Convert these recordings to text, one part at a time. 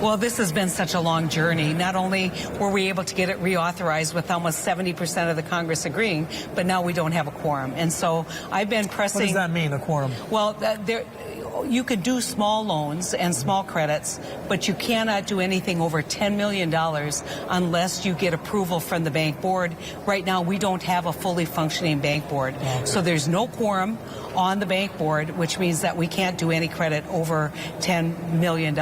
Well, this has been such a long journey. Not only were we able to get it reauthorized with almost 70% of the Congress agreeing, but now we don't have a quorum. And so I've been pressing... What does that mean, a quorum? Well, you could do small loans and small credits, but you cannot do anything over $10 million unless you get approval from the bank board. Right now, we don't have a fully functioning bank board. Okay. So there's no quorum on the bank board, which means that we can't do any credit over $10 million,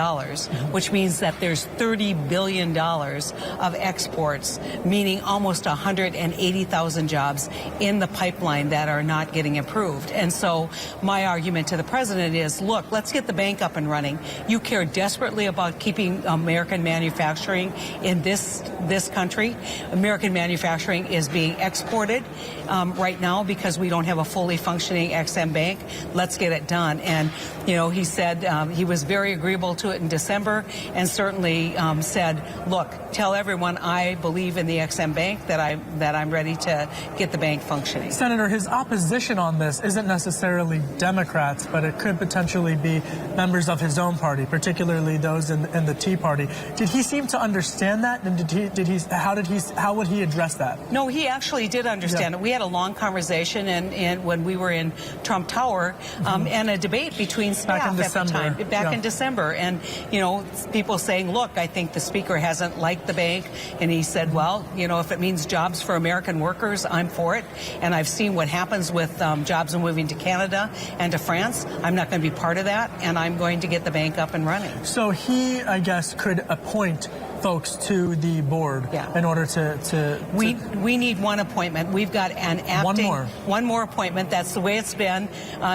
which means that there's $30 billion of exports, meaning almost 180,000 jobs in the pipeline that are not getting approved. And so my argument to the president is, look, let's get the bank up and running. You care desperately about keeping American manufacturing in this country. American manufacturing is being exported right now because we don't have a fully functioning XM bank. Let's get it done. And, you know, he said he was very agreeable to it in December and certainly said, look, tell everyone I believe in the XM bank, that I'm ready to get the bank functioning. Senator, his opposition on this isn't necessarily Democrats, but it could potentially be members of his own party, particularly those in the Tea Party. Did he seem to understand that? And how would he address that? No, he actually did understand it. We had a long conversation and when we were in Trump Tower and a debate between staff at the time, back in December. And, you know, people saying, look, I think the speaker hasn't liked the bank. And he said, well, you know, if it means jobs for American workers, I'm for it. And I've seen what happens with jobs moving to Canada and to France. I'm not going to be part of that, and I'm going to get the bank up and running. So he, I guess, could appoint folks to the board in order to we need one appointment. We've got an acting one more appointment. That's the way it's been.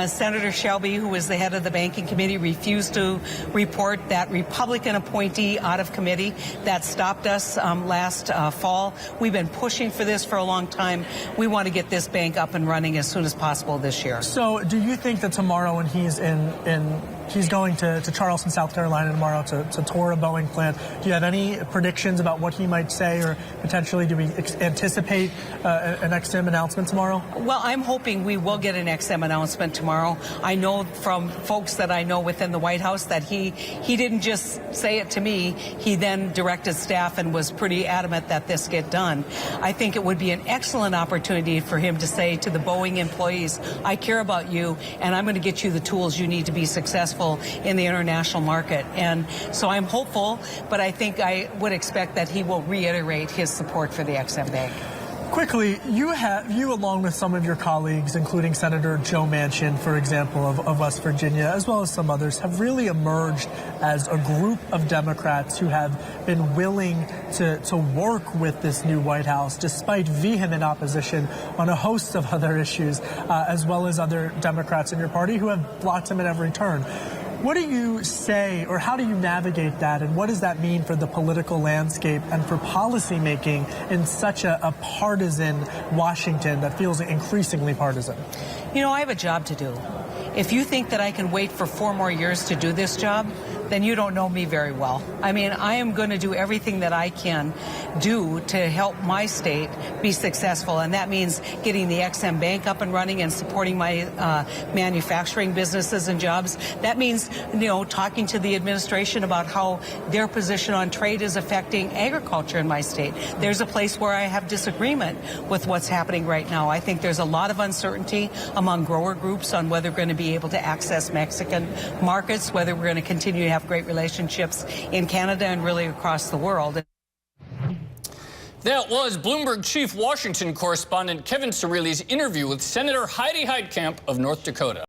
Senator Shelby, who was the head of the banking committee, refused to report. That Republican appointee out of committee that stopped us last fall. We've been pushing for this for a long time. We want to get this bank up and running as soon as possible this year. So do you think that tomorrow when he's going to Charleston, South Carolina tomorrow to tour a Boeing plant, do you have any predictions about what he might say, or potentially do we anticipate an XM announcement tomorrow? Well, I'm hoping we will get an XM announcement tomorrow. I know from folks that I know within the White House that he didn't just say it to me. He then directed staff and was pretty adamant that this get done. I think it would be an excellent opportunity for him to say to the Boeing employees, I care about you, and I'm going to get you the tools you need to be successful in the international market. And so I'm hopeful, but I think I would expect that he will reiterate his support for the XM Bank. Quickly, you along with some of your colleagues, including Senator Joe Manchin, for example, of West Virginia, as well as some others, have really emerged as a group of Democrats who have been willing to work with this new White House, despite vehement opposition on a host of other issues, as well as other Democrats in your party who have blocked him at every turn. What do you say, or how do you navigate that, and what does that mean for the political landscape and for policymaking in such a partisan Washington that feels increasingly partisan? You know, I have a job to do. If you think that I can wait for 4 more years to do this job, then you don't know me very well. I mean, I am going to do everything that I can do to help my state be successful, and that means getting the XM Bank up and running and supporting my manufacturing businesses and jobs. That means, you know, talking to the administration about how their position on trade is affecting agriculture in my state. There's a place where I have disagreement with what's happening right now. I think there's a lot of uncertainty among grower groups on whether we're going to be able to access Mexican markets, whether we're going to continue to have great relationships in Canada and really across the world. That was Bloomberg Chief Washington Correspondent Kevin Cirilli's interview with Senator Heidi Heitkamp of North Dakota.